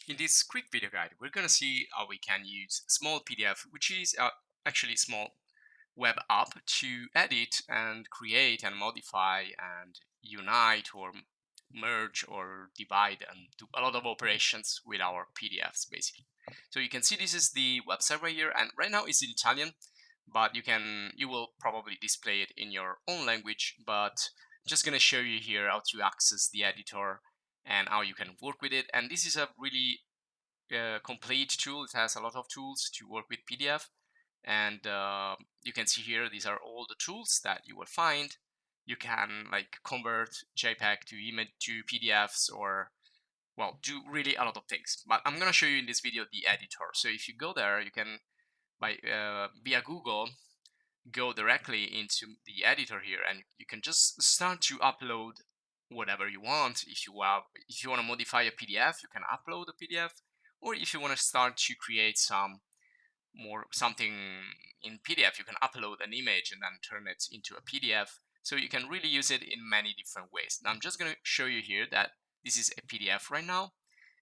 In this quick video guide, we're going to see how we can use SmallPDF, which is actually a small web app, to edit and create and modify and unite or merge or divide and do a lot of operations with our PDFs basically. So you can see this is the website right here, and right now it's in Italian, but you will probably display it in your own language. But I'm just going to show you here how to access the editor and how you can work with it. And this is a really complete tool. It has a lot of tools to work with PDF, and you can see here these are all the tools that you will find. You can like convert JPEG to image to PDFs, or well, do really a lot of things. But I'm gonna show you in this video the editor. So if you go there, you can by via Google go directly into the editor here, and you can just start to upload whatever you want. If you want to modify a PDF, you can upload a PDF, or if you want to start to create something in PDF, you can upload an image and then turn it into a PDF. So you can really use it in many different ways. Now I'm just going to show you here that this is a PDF right now,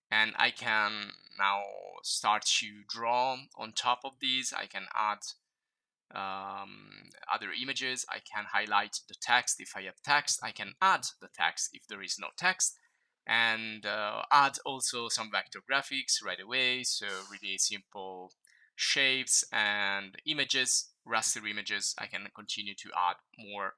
and I can now start to draw on top of these. I can add other images. I can highlight the text if I have text. I can add the text if there is no text, and add also some vector graphics right away. So really simple shapes and images, raster images. I can continue to add more.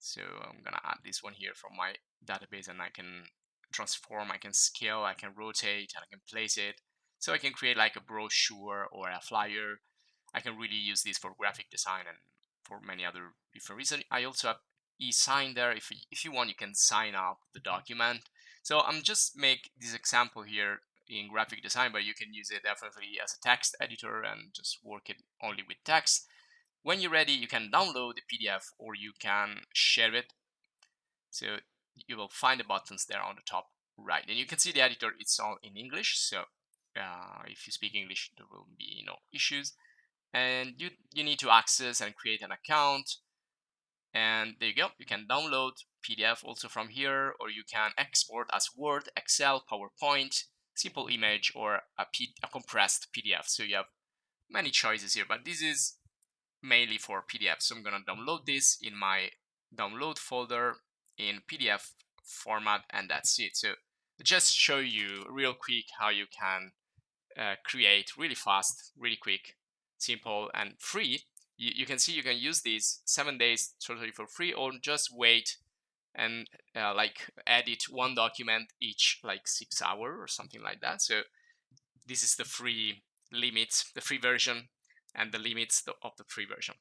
So I'm gonna add this one here from my database, and I can transform, I can scale, I can rotate, and I can place it. So I can create like a brochure or a flyer. I can really use this for graphic design and for many other different reasons. I also have e-sign there. If you want, you can sign up the document. So I'm just make this example here in graphic design, but you can use it definitely as a text editor and just work it only with text. When you're ready, you can download the PDF or you can share it. So you will find the buttons there on the top right, and you can see the editor. It's all in English, so if you speak English, there will be no issues. And you need to access and create an account, and there you go. You can download PDF also from here, or you can export as Word, Excel, PowerPoint, simple image, or a compressed PDF. So you have many choices here, but this is mainly for PDF. So I'm gonna download this in my download folder in PDF format, and that's it. So just show you real quick how you can create really fast, really quick, simple, and free. You can see you can use these 7 days totally for free, or just wait and like edit one document each like 6 hours or something like that. So this is the free limit, the free version, and the limits of the free version.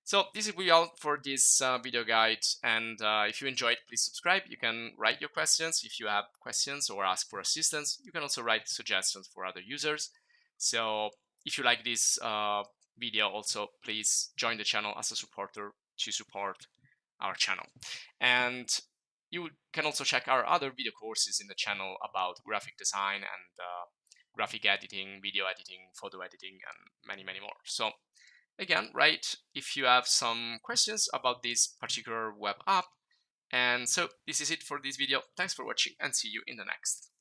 So this will be all for this video guide, and if you enjoyed, please subscribe. You can write your questions if you have questions or ask for assistance. You can also write suggestions for other users. So if you like this video, also please join the channel as a supporter to support our channel. And you can also check our other video courses in the channel about graphic design and graphic editing, video editing, photo editing, and many more. So again, write if you have some questions about this particular web app. And so this is it for this video. Thanks for watching, and see you in the next.